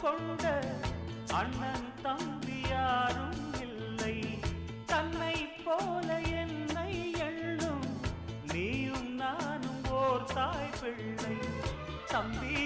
கொண்ட அண்ணன் தம்பி யாரும் இல்லை. தன்னை போல என்னை எண்ணும் நீயும் நானும் ஓர் தாய் பிள்ளை. தம்பி